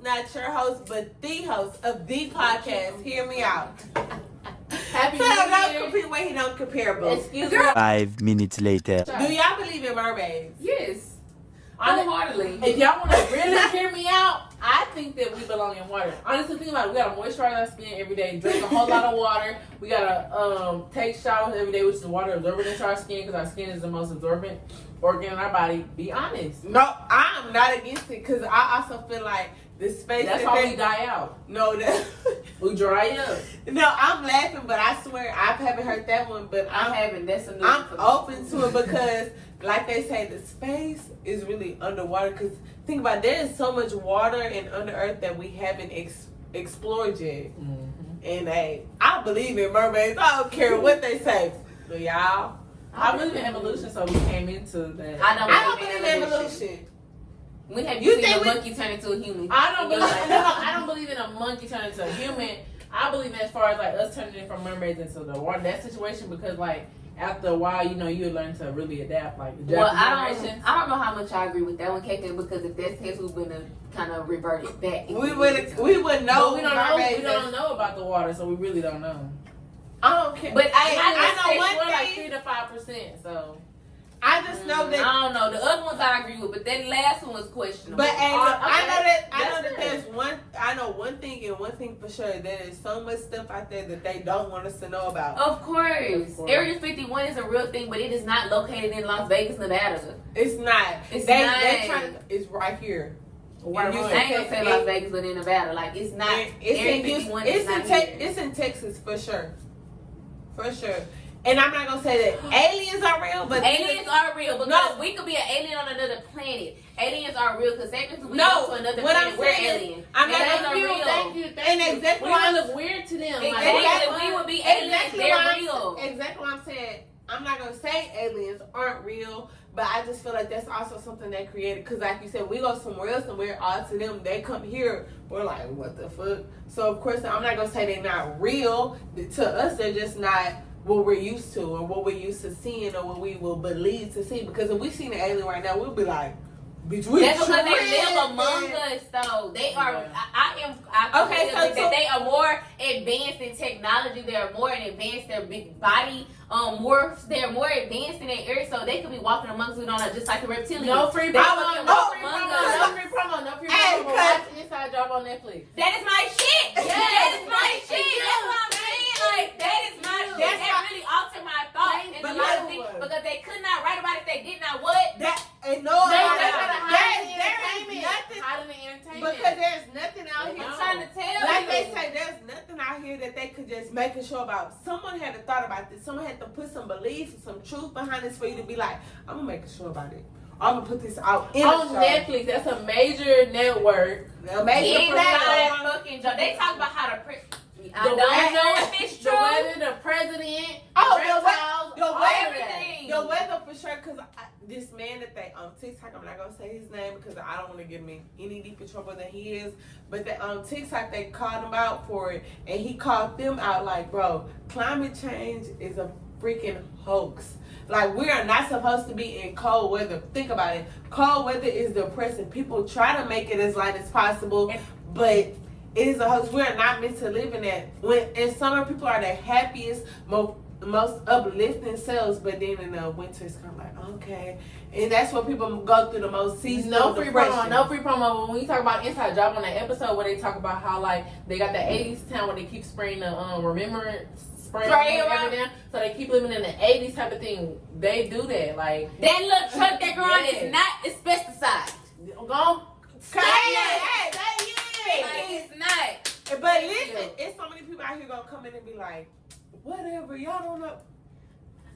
not your host, but the host of the podcast, Hear Me Out. Happy New Don't Year. compete where he don't compare, boo. Excuse me. 5 minutes later. Do y'all believe in mermaids? Yes. Wholeheartedly. If y'all want to really hear me out, I think that we belong in water. Honestly, think about it. We gotta moisturize our skin every day, drink a whole lot of water. We gotta take showers every day, which is water absorbent into our skin, because our skin is the most absorbent organ in our body. Be honest. No, I'm not against it, because I also feel like the space. That's why we die out. No, We dry up. No, I'm laughing, but I swear I haven't heard that one. But I haven't. That's a new I'm one. open to it because, like they say, the space is really underwater. Because think about it, there is so much water and under earth that we haven't explored yet. Mm-hmm. And I believe in mermaids. I don't care what they say. But y'all, I believe in evolution, so we came into that. I don't believe in evolution. When have You you seen think a we- monkey turn into a human? I don't In believe. your life? No, I don't believe in a monkey turning into a human. I believe in as far as like us turning from mermaids into the water. That situation, because like after a while, you learn to really adapt. Like the Well, generations. I don't know how much I agree with that one, KK, because if that's the case, we would have kind of reverted back. We would know. But we don't know. mermaids. We don't know about the water, so we really don't know. I don't care. But I I know one know like thing. 3 to 5%. So I just know that. I don't know. The other ones I agree with, but that last one was questionable. But I know That's that there's one. I know one thing and one thing for sure. There is so much stuff out there that they don't want us to know about. Of course. Area 51 is a real thing, but it is not located in Las Vegas, Nevada. It's not. It's they not. trying to. It's right here. Where You I was ain't gonna say Las it- Vegas, but in Nevada. Like, it's not. It's Area in 51 Houston. is not here. It's in Texas for sure. For sure. And I'm not gonna say that aliens are real, but Aliens are real because No. we could be an alien on another planet. Aliens are real because technically we No, go to another what planet. I'm We're saying is, aliens. I'm not Aliens gonna are be real. Thank you. And exactly We why don't I'm- look weird to them. Like, Exactly. We would be aliens. Exactly They're why real. Exactly what I'm saying. I'm not gonna say aliens aren't real, but I just feel like that's also something they created. Cause like you said, we go somewhere else and we're odd to them. They come here, we're like, what the fuck? So of course, I'm not gonna say they're not real. To us, they're just not what we're used to, or what we're used to seeing, or what we will believe to see. Because if we seen an alien right now, we'll be like, bitch, we That's because they tripping. live among us, though. They are. Yeah. I Okay, feel so- that they are more advanced in technology. They are more advanced. Their big body, they're more advanced in that area, so they could be walking amongst us. We don't know, just like the reptilians. No free They promo. fucking No walk free among promo. us. No free promo. No free Hey, promo. cuz- Watch Inside Job on Netflix. That is my shit. Yes, That is my thank shit. you. That's what I'm saying. Like, that is my shit. That's That really altered my thoughts and But a lot of you- things because they could not write about it. They did not what? That and no, They there gotta hide in is entertainment. nothing Hide in the entertainment. because there's nothing out I'm here. trying to tell Like you. they say, there's nothing out here that they could just make a show about. Someone had to thought about this. Someone had to put some belief, some truth behind this for you to be like, I'm gonna make a show about it. I'm gonna put this out in on a show. Netflix, that's a major network. Amazing. It's that fucking joke. They talk about how to I The don't weather, know if it's the true. weather, the president, Oh, the the reptiles, the all weather. of that. Everything. The weather for sure, because this man that they on TikTok, I'm not gonna say his name because I don't want to get me any deeper trouble than he is. But they, on TikTok, they called him out for it, and he called them out like, bro, climate change is a freaking hoax. Like, we are not supposed to be in cold weather. Think about it. Cold weather is depressing. People try to make it as light as possible, but it is a hoax. We are not meant to live in that. When in summer, people are the happiest, most uplifting selves, but then in the winter, it's kind of like, okay. And that's what people go through the most seasonal No free depression. promo, no free promo. But when you talk about Inside Job on that episode where they talk about how like they got the 80s town where they keep spraying the remembrance spray around. everything, so they keep living in the 80s type of thing. They do that, like That little truck they're on Yes. is not it's pesticide. go. Like, it's not. But listen, it's so many people out here gonna come in and be like, whatever, y'all don't know.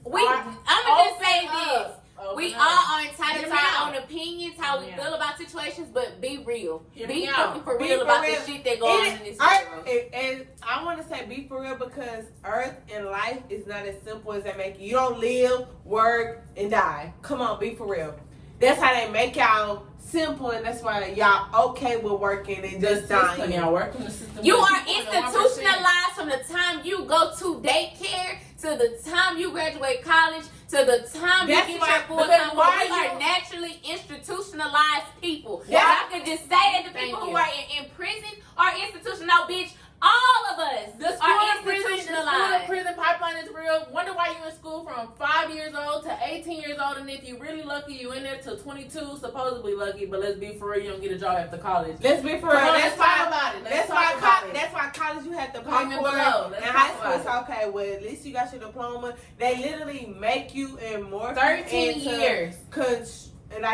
I'm gonna just say this. We all are entitled Hear to me our out. own opinions, how we Hear me feel about situations, but be real. Hear Be me out. fucking for Be real for about real. the shit that go on in this world. And I want to say be for real because Earth and life is not as simple as they make it. You don't live, work, and die. Come on, be for real. That's how they make y'all simple, and that's why y'all okay with working and just dying. Y'all working the system. You with are people in the 1%. institutionalized from the time you go to daycare to the time you graduate college, to the time you That's get why- your full-time why work. We are you- naturally institutionalized people. Yeah. I could just say that the people who are in prison are institutional. No, bitch, all of us The school are to prison, institutionalized. prison pipeline is real. Wonder why you in school from 5 years old to 18 years old, and if you really lucky, you in there till 22, supposedly lucky. But let's be for real, you don't get a job after college. Let's be for Come real. on, That's let's talk why. about it. Let's That's talk why. about it. That's why college you have to pay Comment for below. it. Let's And talk high school about it's okay. Well, at least you got your diploma. They literally make you and more 13 years.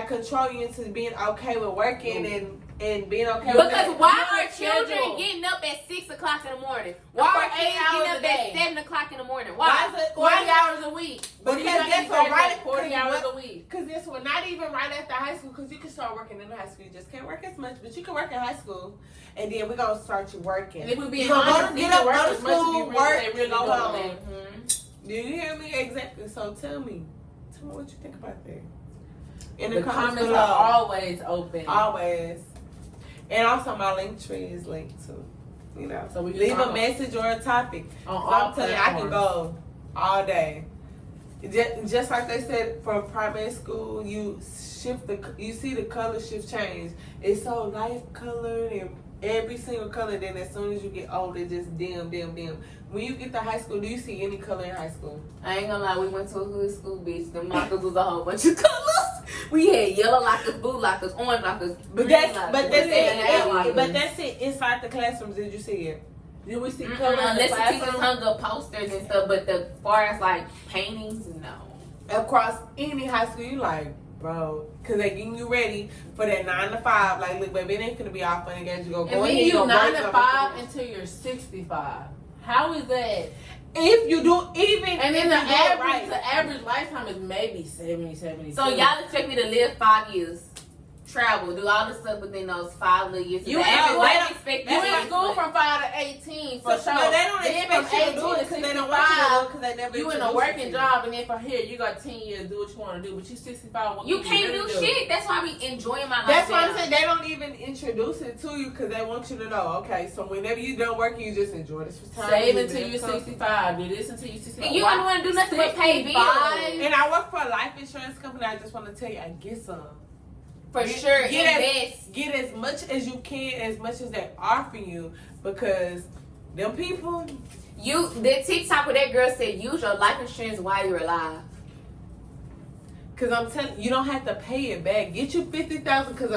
Control you into being okay with working and being okay. Because with why Your are children schedule. getting up at 6 o'clock in the morning? Why For are 8 kids hours getting a up day. at 7 o'clock in the morning? Why Why? is it 40 why? hours a week. Because You that's graduate what right. 40 hours a week. Because this one, not even right after high school, because you can start working in high school. You just can't work as much, but you can work in high school, and then we're gonna start you working. And if we be You gonna honest, get you up, can work go to as much as school, you really, work, they really go go home. there. Do you hear me? Exactly. So tell me what you think about that. In The comments below. are always open. Always. And also my link tree is linked to, So we can leave a talk message or a topic. on So all I'm telling you, I can platforms. go all day. Just like they said, from primary school, you see the color shift change. It's so light colored and every single color. Then as soon as you get old, it just dim. When you get to high school, do you see any color in high school? I ain't gonna lie, we went to a hood school, bitch. The lockers was a whole bunch of colors. We had yellow lockers, blue lockers, orange lockers, But green that's lockers. but We had that's lockers. it. But that's it. Inside the classrooms, did you see it? Did we see color in the Unless the teachers classroom? hung up posters and stuff, but the far as like paintings, no. Across any high school, you like, bro, because they getting you ready for that 9 to 5. Like, look, baby, it ain't gonna be all fun and games. You go And go then ahead, you go 9 work, to go 5 work. until you're 65. How is that? If you do, even And then if the you do it average, the average lifetime is maybe 70, 72. So y'all expect me to live 5 years, travel, do all this stuff within those 5 little years. You The in- average they life don't- expectancy You in is school what? from 5 to 18 for So, sure. but they don't Then expect from you to do 18 it because they don't want you to do it because they never You in a introduced working you to job, and then from here you got 10 years. Do what you want to do, but you 65. What You can can't really do shit. That's why we enjoying my life. That's what I'm now. saying. They don't even introduce it to you because they want you to know. Okay, so whenever you done working, you just enjoy this time. Save you until live you're comfortable. 65. Do this until you're 65. And you don't want to do nothing but pay 65? bills. And I work for a life insurance company. I just want to tell you, I get some. For sure, invest. Get as much as you can, as much as they offer you, because them people. The TikTok where that girl said, use your life insurance while you're alive. Because I'm telling you, don't have to pay it back. Get you $50,000 because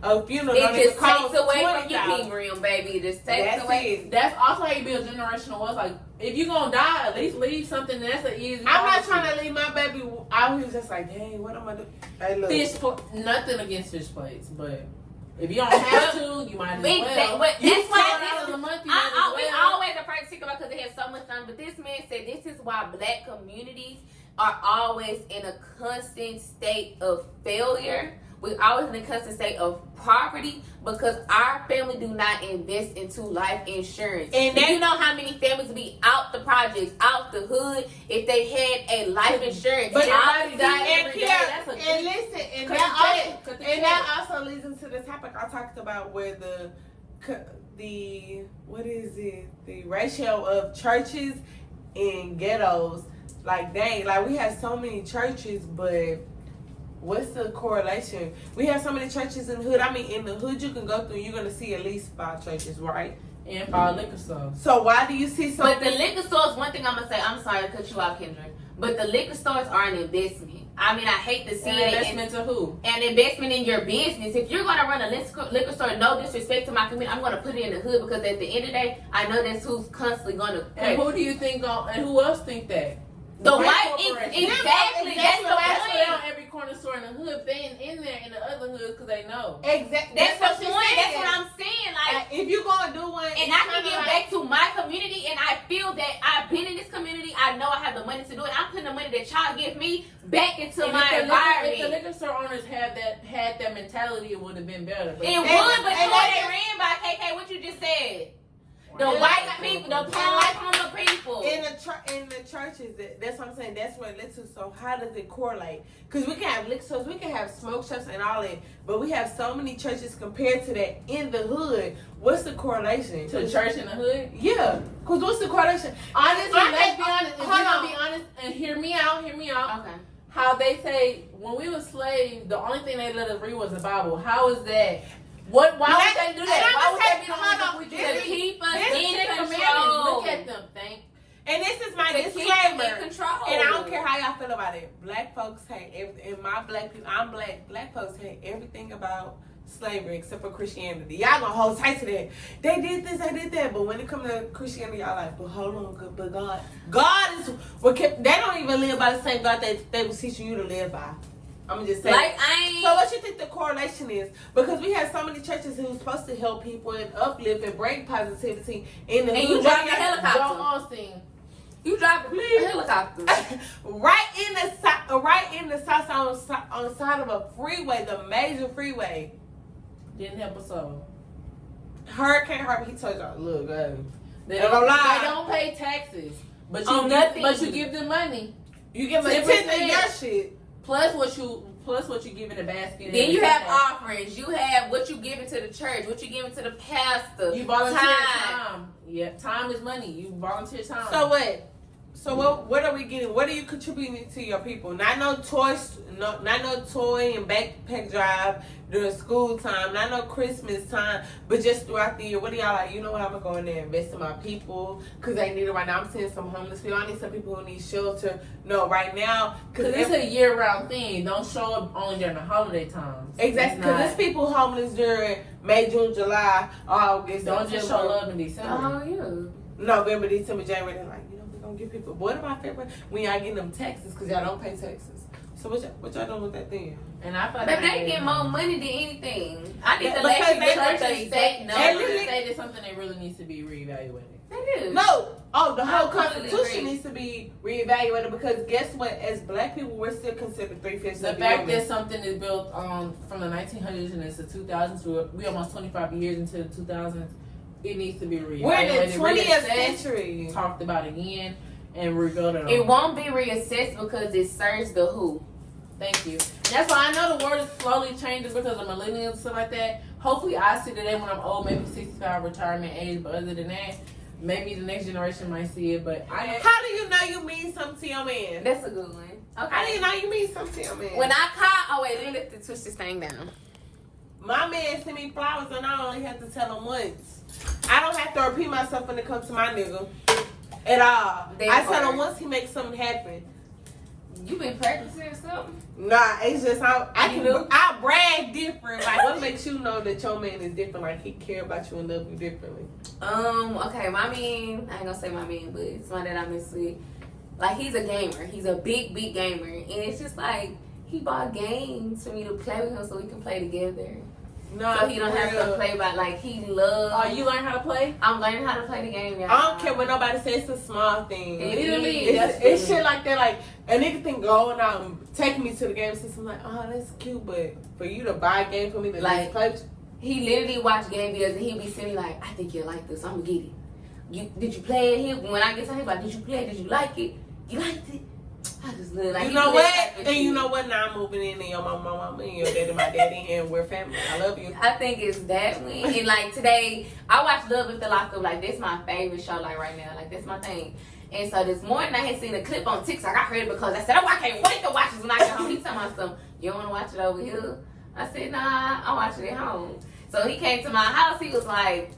a funeral It don't just even cost takes away from your $20,000. premium, baby. It just takes That's away. it. That's also how you build generational wealth. Like, if you're gonna die, at least leave something that's an easy. I'm not trying to leave my baby out here just like, dang, what am I doing? Hey, look. Nothing against fish plates, but if you don't have to, you might as well. That's why $12 a month. You we might as well. always afraid to think about because they have so much fun. But this man said this is why black communities are always in a constant state of failure. We're always in a constant state of poverty because our family do not invest into life insurance. And Do you know how many families would be out the projects, out the hood, if they had a life insurance? But policy? everybody died and every day. Kiara, That's a and good- listen, and Cut that the check. also, Cut the and check. that also leads into the topic I talked about where the what is it? The ratio of churches and ghettos. Like dang, like we have so many churches, but what's the correlation? We have so many churches in the hood. I mean, in the hood you can go through, you're gonna see at least 5 churches, right? And 5 liquor stores. So why do you see so But the many? liquor stores, one thing I'm gonna say, I'm sorry to cut you off, Kendra, but the liquor stores are an investment. I mean, I hate to see An it. investment to who? An investment in your business. If you're gonna run a liquor store, no disrespect to my community, I'm gonna put it in the hood because at the end of the day, I know that's who's constantly gonna pay. And who do you think? And who else think that? The white white, corporation. exactly. That's the That's why they on point. every corner store in the hood. They in there in the other hoods because they know. Exactly. That's the she's point. That's saying. what I'm saying. Like, If you're gonna do one, and I can give back to my community, and I feel that I've been in this community. I know I have the money to do it. I'm putting the money that y'all give me back into And my if the environment. liquor store owners had that mentality, it would have been better. But It would, but you know they ran by KK. What you just said. The white people, the poor homeless people. In the churches, that's what I'm saying. That's what it led to. So how does it correlate? Because we can have liquor stores, we can have smoke shops and all that, but we have so many churches compared to that in the hood. What's the correlation to the church in the hood? Yeah, because what's the correlation? Honestly, let's be honest. If we're gonna be honest, and hear me out. Okay. How they say when we were slaves, the only thing they let us read was the Bible. How is that? What? Why would they do that? Why would they be the only thing we To keep us This in is Ten control. Commandments. Look at them. Thank. And this is my To keep disclaimer. them in control. And I don't care how y'all feel about it. Black folks hate everything. And my black people, I'm black. Black folks hate everything about slavery except for Christianity. Y'all gonna hold tight to that. They did this, they did that. But when it comes to Christianity, y'all like, but hold on, but God is what kept. They don't even live by the same God that they was teaching you to live by. I'm just saying. Like I ain't. So what you think the correlation is? Because we have so many churches who's supposed to help people and uplift and bring positivity in the And hood. you drive a helicopter. Joe Austin. You drive a helicopter. right in the south side on the side of a freeway, the major freeway. Didn't help us all. Hurricane Harvey, he told y'all, look, They don't lie. don't pay taxes, but On you nothing. but you give them money. you give them a 10% tip of your shit. Plus what you give in the basket. and Then you have everything. offerings. You have what you giving to the church, what you giving to the pastor. You volunteer time. time. Yeah, time is money. You volunteer time. So what? So what are we getting? What are you contributing to your people? Not no toys, not no toy and backpack drive during school time, not no Christmas time, but just throughout the year. What do y'all like? You know what? I'm gonna go in there and invest in my people because they need it right now. I'm seeing some homeless people. I need some people who need shelter. No, right now because it's a year-round thing. Don't show up only during the holiday times. exactly because there's people homeless during May, June, July, August. Don't just show September, up in December. Oh yeah. November, December, January. They're like, give people. What about February when y'all getting them taxes because y'all don't pay taxes? So what y'all doing with that then? And I thought But they get more money than anything. I need to Because let you they know church they is say no. and They say that's something that really needs to be reevaluated. They do. No. Oh, the whole I completely Constitution agree. needs to be reevaluated because guess what? As black people, we're still considered 3/5 The of the fact human. that something is built from the 1900s and it's the 2000s, we almost 25 years into the 2000s, it needs to be reevaluated. We're in the 20th reassessed, century. Talked about again, and rebuilt it. It won't be reassessed because it serves the who. Thank you. And that's why I know the world is slowly changing because of millennials and stuff like that. Hopefully, I see the day when I'm old, maybe 65 retirement age. But other than that, maybe the next generation might see it. But How do you know you mean something to your man? That's a good one. Okay. How do you know you mean something to your man? When I call, oh wait, let me twist this thing down. My man sent me flowers and I only have to tell him once. I don't have to repeat myself when it comes to my nigga at all. I tell him once he makes something happen. You been practicing or something? Nah, it's just You do? I brag different. Like what makes you know that your man is different? Like he care about you and love you differently. Okay, my man, I ain't gonna say my man, but it's one that I miss with. Like he's a gamer. He's a big gamer. And it's just like he bought games for me to play with him so we can play together. No, So he don't have to play by like he loves. Oh, you learn how to play? I'm learning how to play the game, y'all. I don't care what nobody says. It's a small thing. Literally, It's shit like that. Like a nigga think going out and taking me to the game system. Like, oh, that's cute, but for you to buy a game for me to Like, play, He literally watched game videos and he'd be sitting like, I think you'll like this. I'm gonna get it. Did you play it? When I get to him, like, did you play it? Did you like it? You liked it? I just look like you know what? And you know what? Now I'm moving in and your mama and your daddy, my daddy, and we're family. I love you. I think it's that one. And like today, I watched Love After Lockup. Like that's my favorite show. Like right now, like that's my thing. And so this morning I had seen a clip on TikTok. I heard it because I said, oh, I can't wait to watch this when I get home. He talking about something. You don't want to watch it over here? I said, nah, I'm watching it at home. So he came to my house. He was like,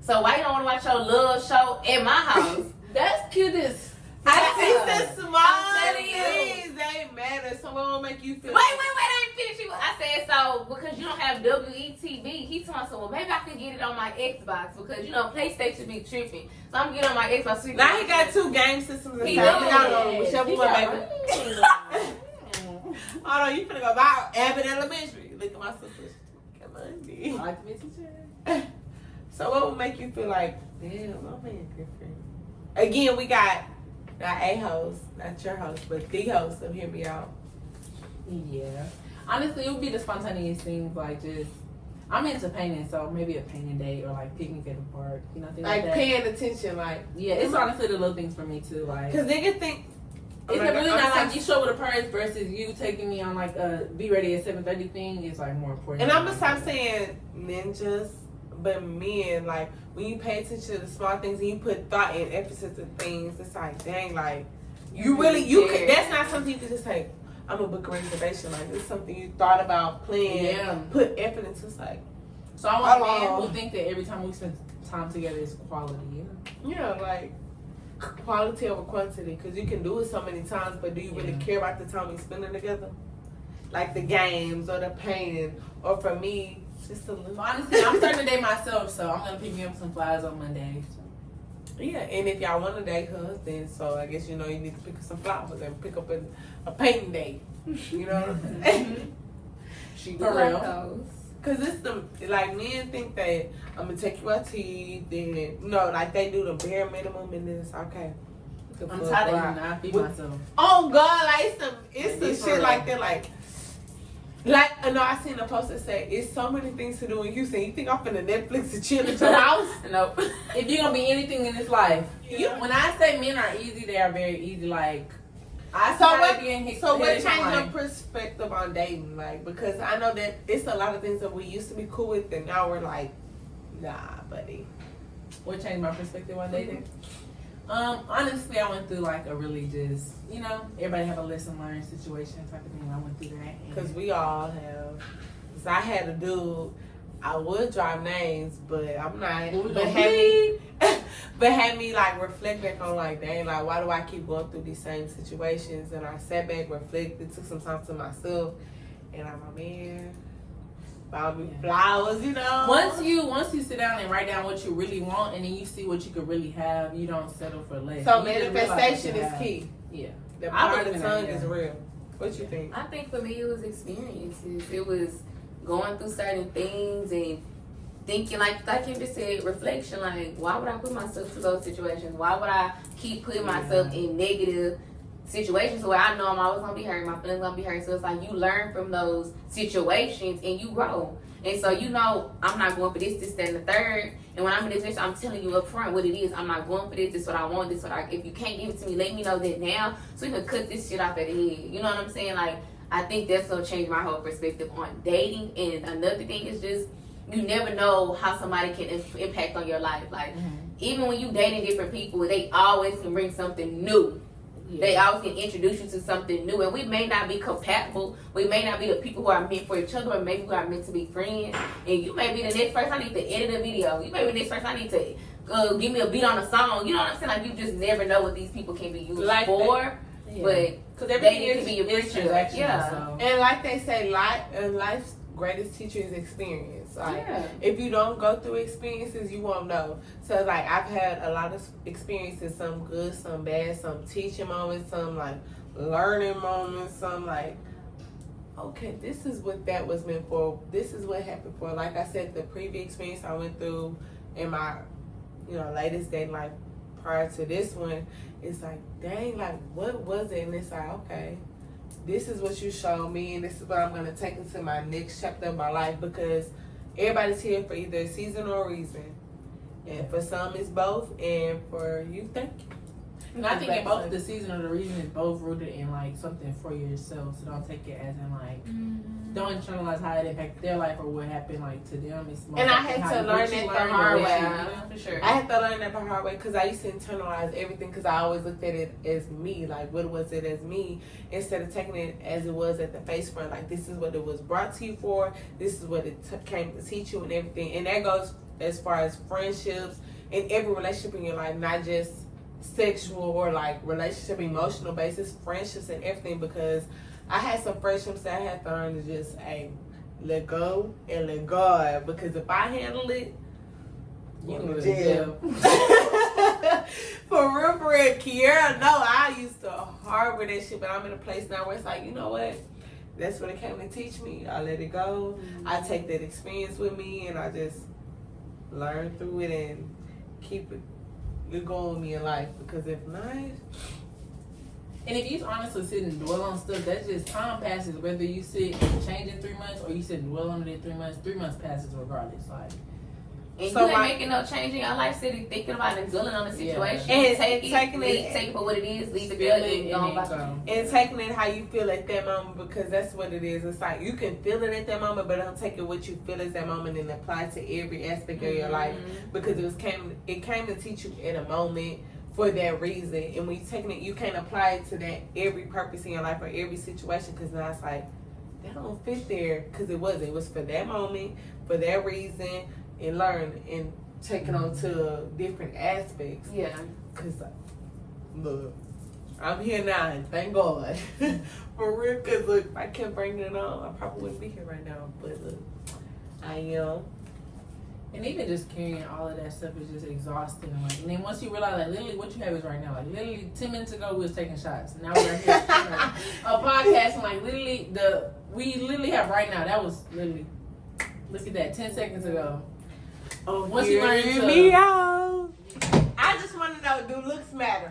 so why you don't want to watch your love show at my house? That's cute as. I see the small I'm telling you. things. They matter. Someone will make you feel. Wait, I ain't finished. I said, so, because you don't have WETV, he told me, so, well, maybe I can get it on my Xbox, because, you know, PlayStation be tripping. So, I'm getting on my Xbox. So Now he got 2 game systems He inside. do. I don't know whichever one, baby. Hold on, you finna go buy Abbott Elementary. Look at my sister. Come on, B. I like to be a teacher. So what would make you feel like, damn, my man different? Again, we got not a host, not your host, but the host of Hear Me Out. Yeah. Honestly, it would be the spontaneous things, like just I'm into painting, so maybe a painting day or like picnic at the park, you know, things like that. paying attention, like Yeah, it's honestly the little things for me too, like. because niggas think. It's really not like you show with a purse versus you taking me on like a be ready at 7:30 thing. It's like more important. And I'm gonna stop saying ninjas, but men, like when you pay attention to the small things and you put thought and emphasis to things, it's like dang, like you could. That's not something you can just say. I'm gonna book a reservation. Like it's something you thought about, planned, put effort into. It's like so I want men who think that every time we spend time together is quality. You know? Yeah, like. Quality over quantity, because you can do it so many times, but do you really care about the time we spending together? Like the games or the painting, or for me, just a little. Honestly, I'm starting to date myself, so I'm gonna pick me up some flowers on Monday. So. Yeah, and if y'all want to date her, then so I guess you know you need to pick up some flowers and pick up a painting date. You know what I'm saying? She for real. Cause it's the like men think that I'm gonna take you out to eat, then like they do the bare minimum and then it's okay. I'm tired of you not feed myself. Oh God, like it's some shit like that, like no, I seen a post that say it's so many things to do in Houston. You think I'm finna Netflix and chill at your house? Nope. If you're gonna be anything in this life, when I say men are easy, they are very easy. Like. So what changed your perspective on dating? Like, because I know that it's a lot of things that we used to be cool with, and now we're like, nah, buddy. What changed my perspective on dating? Honestly, I went through like a really just, everybody have a lesson learned situation type of thing. I went through that. Because we all have. Because I had a dude. I would drop names, but I'm not. But had me like reflect back on like, dang, like why do I keep going through these same situations? And I sat back, reflected, took some time to myself, and I'm like, man, buy me flowers, Once you sit down and write down what you really want, and then you see what you could really have, you don't settle for less. So manifestation is key. Yeah, the power of the tongue is real. What you think? I think for me it was experiences. It was going through certain things and thinking, like Kim just said, reflection. Like, why would I put myself through those situations? Why would I keep putting myself in negative situations where I know I'm always gonna be hurt, my feelings gonna be hurt? So it's like you learn from those situations and you grow. And so I'm not going for this, that, and the third. And when I'm in this situation, I'm telling you up front what it is. I'm not going for this. This is what I want. This is what if you can't give it to me, let me know that now, so we can cut this shit off at the head. You know what I'm saying? Like, I think that's gonna change my whole perspective on dating. And another thing is just, you never know how somebody can impact on your life. Like, even when you dating different people, they always can bring something new. Yeah. They always can introduce you to something new. And we may not be compatible. We may not be the people who are meant for each other, or maybe who are meant to be friends. And you may be the next person I need to edit a video. You may be the next person I need to give me a beat on a song. You know what I'm saying? Like, you just never know what these people can be used for. Yeah. But because everything can be your transaction. Yeah. So. And like they say, life's greatest teacher is experience. Like, if you don't go through experiences, you won't know. So like, I've had a lot of experiences, some good, some bad, some teaching moments, some like learning moments, some like, okay, this is what that was meant for. This is what happened for. Like I said, the previous experience I went through in my, latest dating life prior to this one, it's like, dang, like what was it? And it's like, okay, this is what you showed me, and this is what I'm gonna take into my next chapter of my life, because everybody's here for either a season or a reason. And for some it's both, and for you, thank you. And I think in both the season or the reason is both rooted in like something for yourself. So don't take it as in like don't internalize how it impacted their life or what happened like to them. It's more and I had to learn that the hard way. For sure. I had to learn that the hard way, because I used to internalize everything, because I always looked at it as me. Like, what was it as me, instead of taking it as it was at the face front. Like, this is what it was brought to you for. This is what it came to teach you and everything. And that goes as far as friendships and every relationship in your life, not just sexual or like relationship, emotional basis, friendships and everything. Because I had some friendships that I had to learn to just let go and let God, because if I handle it, you go to jail. For real, Kiara, no, I used to harbor that shit, but I'm in a place now where it's like, you know what? That's what it came to teach me. I let it go. I take that experience with me, and I just learn through it and keep it going with me in life. Because if not, And if you honestly sit and dwell on stuff, that's just time passes. Whether you sit and change in 3 months or you sit and dwell on it in 3 months passes regardless. Like, and So you ain't like- making no change in your life, sitting thinking about it and dwelling on the situation. Yeah. And take taking it, take it for what it is, leave it there, and go about it. And taking it how you feel at that moment, because that's what it is. It's like you can feel it at that moment, but don't take it what you feel at that moment and apply it to every aspect of your life, because it came to teach you at a moment for that reason. And when you taking it, you can't apply it to that every purpose in your life or every situation, because now it's like that don't fit there, because it wasn't. It was for that moment, for that reason, and learn and take it on to different aspects. Yeah. Cause look, I'm here now, and thank God. For real, cause look, if I kept bringing it on, I probably wouldn't be here right now. But look, I am. And even just carrying all of that stuff is just exhausting. Like, and then once you realize, like, literally what you have is right now. Like, literally 10 minutes ago, we was taking shots. Now we're here, a podcast, and like literally we literally have right now. That was literally, look at that, 10 seconds ago. Oh, Once you learn to- me out. I just want to know, do looks matter?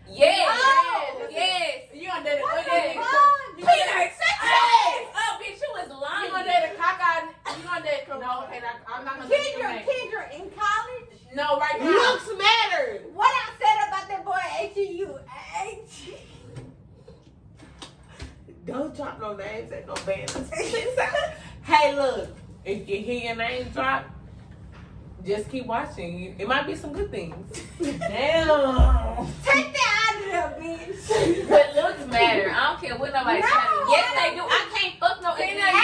Yes. Oh, Yes. You gonna date What a the nigga? fuck? You Peter, gonna shut your ass up, bitch. You was lying. You gonna date a cockeyed? You gonna date? No, okay, I'm not gonna date your name. Kendra in college. No, right now. Looks matter. What I said about that boy HEU. Don't drop no names at no band. Hey, look, if you hear your name drop, just keep watching. It might be some good things. Damn. Take that out of there, bitch. But looks matter. I don't care what nobody's No, telling you. Yes, I they do. I can't fuck no Hey, ignorant.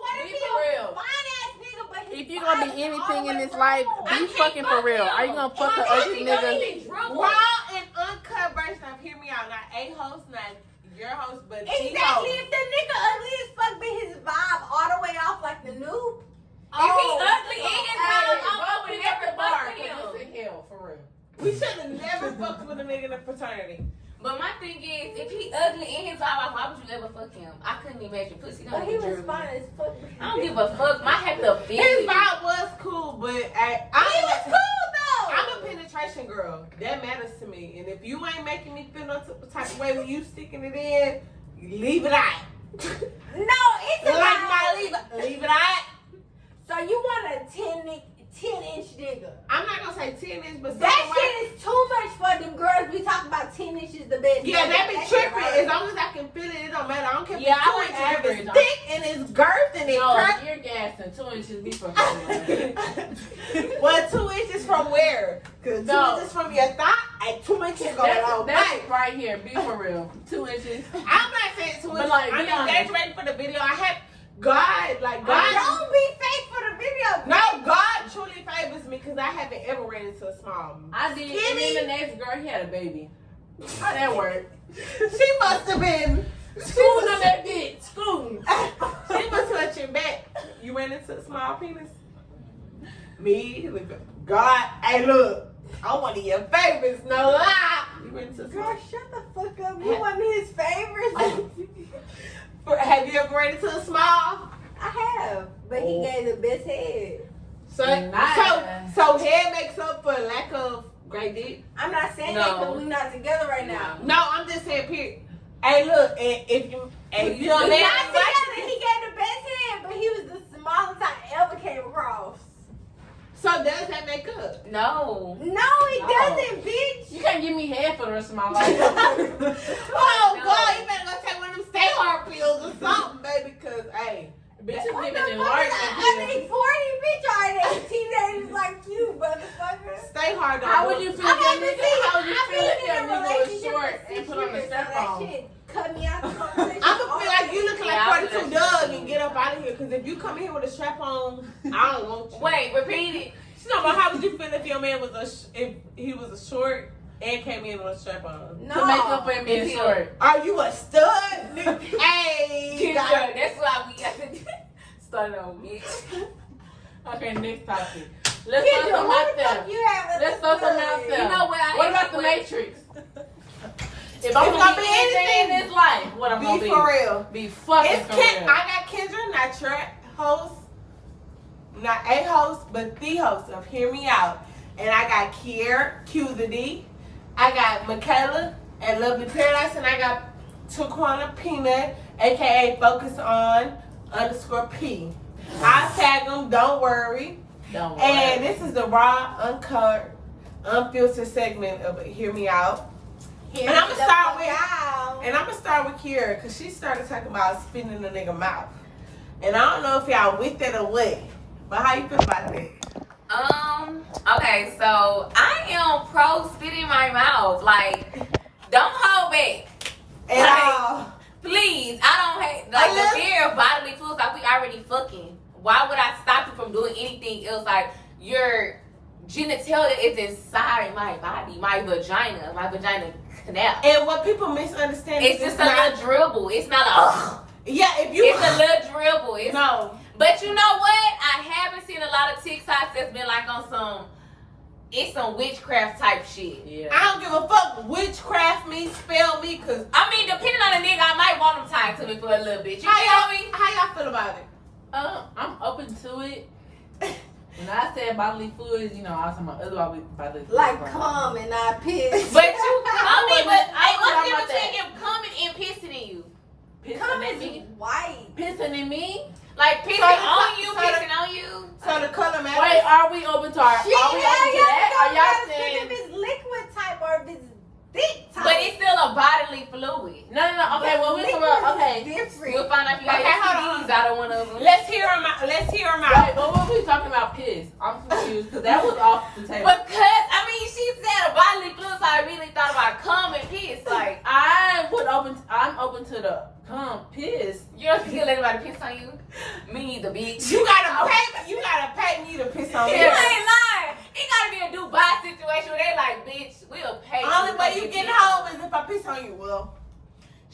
what if Be he for a real. fine-ass nigga, but he If you're gonna be fine anything all in the this way life, wrong. be fucking for real. Are you gonna fuck an ugly nigga? Raw and uncut version of Hear Me Out. Not a host, not your host, but the Exactly. host. If the nigga ugly as fuck, but his vibe all the way off like the noob. If he ugly in his mouth, I'm we gonna at never the bar fuck with him. because it's in hell for real. We should have never fucked with a nigga in a fraternity. But my thing is, if he ugly in his vibe, why would you ever fuck him? I couldn't imagine pussy. But he was fine as fuck. I don't give a fuck. I have to feel His it. vibe was cool, but He was cool though. I'm a penetration girl. That matters to me. And if you ain't making me feel no type of way when you sticking it in, leave it out. No, it's Like about- my leave it out. So you want a 10-inch nigga? I'm not gonna say 10 inch, but That something shit is too much for them girls. We talk about 10 inches the best. yeah, that be shit tripping. hurt. As long as I can feel it, it don't matter. I don't care if Yeah, it's I 2 like inches. If average. it's thick and it's girth and it's No, crack. you're gassing. 2 inches be for real. Well, 2 inches from where? Because 2 No. inches from your thigh and 2 inches going on. That's right here. Be for real. 2 inches. I'm not saying 2 But, inches. like, I'm be honest. exaggerating for the video. I have God, like God. Don't be fake for the video. No, God truly favors me because I haven't ever ran into a small. I did. And Skinny. then the next girl, he had a baby. How that work? She must have been. School on that bitch. School. She was touching back. You ran into a small penis. Me, look, God. Hey, look. I'm one of your favorites. No lie. You ran into a small. Girl, shut the fuck up. You one of his favorites? Have you ever ran into a small? I have, but he gave the best head. So, Nice. so head makes up for lack of great dick. I'm not saying No. that because we're not together right now. No, I'm just saying, period. Hey, look, and if you We're don't not have together. He gave the best head, but he was the smallest I ever came across. so does that make up? No. No, he doesn't, bitch. You can't give me head for the rest of my life. Oh, No. God, you better go take one of them stay hard pills or something, baby, because, hey. Bitch, you What giving the fuck? enlargement I pills. mean, 40 bitch already teenagers like you, motherfucker. Stay hard on How would you feel if your Okay, nigga? but see, How would you I've feel been if in your a nigga was relationship short for and 6 put on a years, so strap that on? shit cut me out the conversation. I'm gonna feel like you looking Yeah, like I feel 42 that Doug shit. and get up out of here, because if you come in here with a strap on, I don't want you. Wait, repeat it. She know about how would you feel if your man was if he was a short and came in with a strap on? No. To make up for him being If he- short. Are you a stud? Nigga? Hey, Kendra, God. that's why we got to start on, bitch. Okay, next topic. Let's throw Kendra, some who out the fuck there. you have Let's throw some out there. You know what I What am about the with? Matrix? If I'm It's gonna gonna be be anything in anything. this life, what I'm gonna Be be? for real. Be fucking It's for Ken. real. I got Kendra, not your host, not a host, but the host of Hear Me Out, and I got Kier, Q the D, I got Michaela at Lovely Paradise, and I got Turquana Peanut, aka Focus On _P. I'll tag them, don't worry. Don't worry. And this is the raw, uncut, unfiltered segment of Hear Me Out. And I'm gonna start with Kiera, cause she started talking about spitting the nigga mouth. And I don't know if y'all with that or what, but how you feel about that? Okay, so I am pro spit in my mouth. Like, don't hold back. Please, I don't hate like the fear of bodily fluids. Like, we already fucking. Why would I stop you from doing anything else? Like, your genitalia is inside my body, my vagina canal. And what people misunderstand It's is just a little dribble. It's not a. Yeah, if you. It's a little dribble. It's, no. But you know what? I haven't seen a lot of TikToks that's been like on some. It's some witchcraft type shit. Yeah. I don't give a fuck witchcraft me, spell me, cause I mean, depending on the nigga, I might want him tied to me for a little bit. You feel me? How y'all feel about it? I'm open to it. When I said bodily fluids, you know, I was talking about other bodily fluids. Like cum and not piss. But you coming, but hey, what's the talking difference about that. between him coming and pissing in you? Cum Pissing in is me? white. Pissing in me? Like pissing on you, pissing on you. So the color matters. Wait, are we open to our? Shit, Are we open to that? Are y'all saying? if it's liquid type or if it's thick type. But it's still a bodily fluid. No. Okay, well, we're talking about, okay. Different. We'll find out if you got Okay, your hold on. CDs out of one of them. Let's hear them out. Let's hear them out. Right, but what were we talking about piss? I'm confused, because that was off the table. Because, I mean, she said a bodily fluid, so I really thought about cum and piss. Like, I'm open to the piss. you don't think let anybody piss on you? Me neither, bitch. You gotta pay me to piss on You me. ain't lying. It gotta be a Dubai situation where they like, bitch, we'll pay you. Only way you get home is if I piss on you. Well,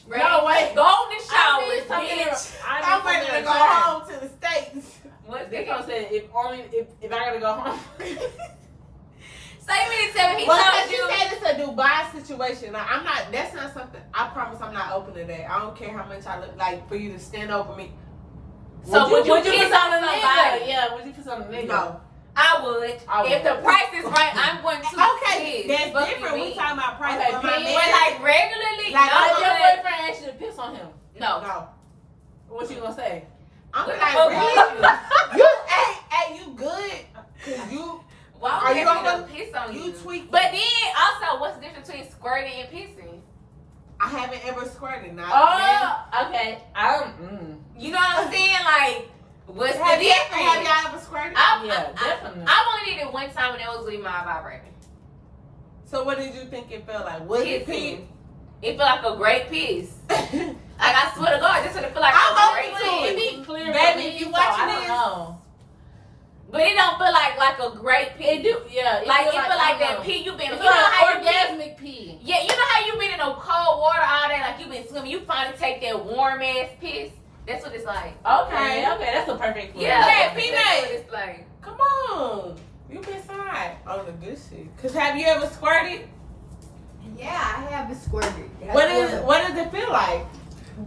No, wait. Go in the shower, I need something bitch. I'm ready to go home to the States. What They gonna say if I gotta go home. Say me to tell me he Well, told you you. said it's a Dubai situation. Now, I'm not. That's not something. I promise I'm not open to that. I don't care how much I look like for you to stand over me. So would you piss piss on on the nigga? somebody? Yeah, would you piss on the nigga? No. I would. I would. If the price is right, I'm going to Okay, piss. that's Fuck you different. We mean. talking about price. Okay, but my piss. man- But like regularly, Like, no. If your but- boyfriend asked you to piss on him, No. No. what you gonna say? I'm What like, the fuck really? wrong You, hey, you good? Cause you Why Are would you you gonna- piss on you? you tweak. But then also, what's the difference between squirting and pissing? I haven't ever squirted. Now, Oh, okay. You know what I'm saying? Like, what's the have difference? y'all ever squirted? Yeah, definitely. I've only did it one time, and it was with my vibrator. So what did you think it felt like? Was it pee? Pissing. It felt like a great piss. Like, I swear to God, this would feel like I'm a open great to it. piss. It be clear, Baby, for me, if you so watching I don't this- know. But it don't feel like a great piss. It do, yeah. Like, it feel like I that know. pee you been. You It's know how like you been. orgasmic pee. Yeah, you know how you been in no cold water all day, like you been swimming. You finally take that warm ass piss. That's what it's like. Okay, that's a perfect. Yeah, Okay, that's female. what it's like. Come on. You been side on the good shit. Cause have you ever squirted? Yeah, I haven't squirted. What does it feel like?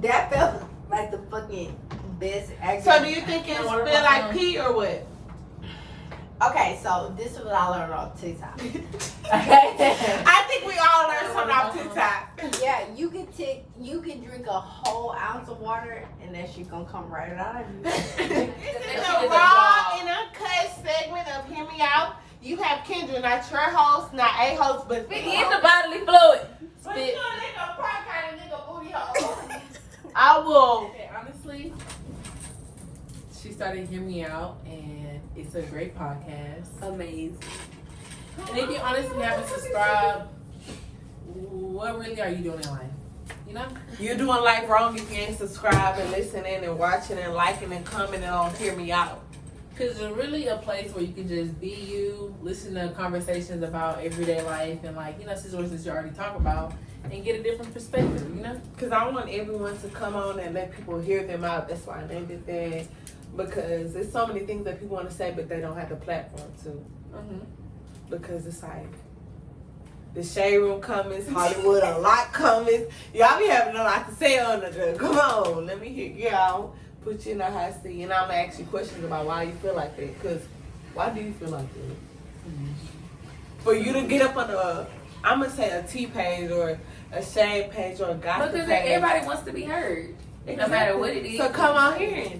That felt like the fucking best. So do you think it feel like pee or what? Okay, so this is what I learned on TikTok. I think we all learned something off TikTok. Yeah, you can drink a whole ounce of water and that shit gonna come right out of you. This is a raw and uncut segment of Hear Me Out. You have Kendra, not your host, not a host, but It is a bodily fluid. But you know, nigga, part kind of nigga booty hole. I will. Okay, honestly, she started Hear Me Out, and it's a great podcast. Amazing. And if you honestly haven't subscribed, what really are you doing in life? You know? You're doing life wrong if you ain't subscribed and listening and watching and liking and commenting on Hear Me Out. Because it's really a place where you can just be you, listen to conversations about everyday life and, like, you know, situations you already talk about and get a different perspective, you know? Because I want everyone to come on and let people hear them out. That's why I named it that. Because there's so many things that people want to say, but they don't have the platform to. Mm-hmm. Because it's like the Shade Room comments, Hollywood a lot comments. Y'all be having a lot to say on the come on, let me hear y'all. Put you in a hot seat, and I'm gonna ask you questions about why you feel like that. Cause why do you feel like that? For you to get up on I'm gonna say a T page or a shade page or a gossip Because page. everybody wants to be heard. No matter what it is. So come on here.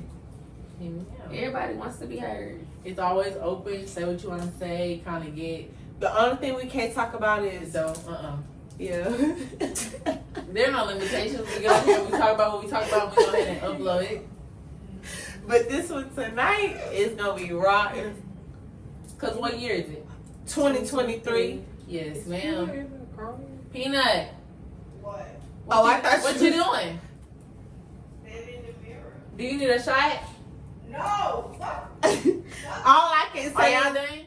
Everybody wants to be heard. It's always open. Say what you want to say. Kind of get. The only thing we can't talk about is So, yeah. There are no limitations. We get on here. We talk about what we talk about. We go ahead and upload it. But this one tonight is gonna be raw. Cause what year is it? 2023. Yes, ma'am. Peanut. What? Oh, I thought What you you doing? Stand in the mirror. Do you need a shot? No. Fuck. All I can Are say y'all is done?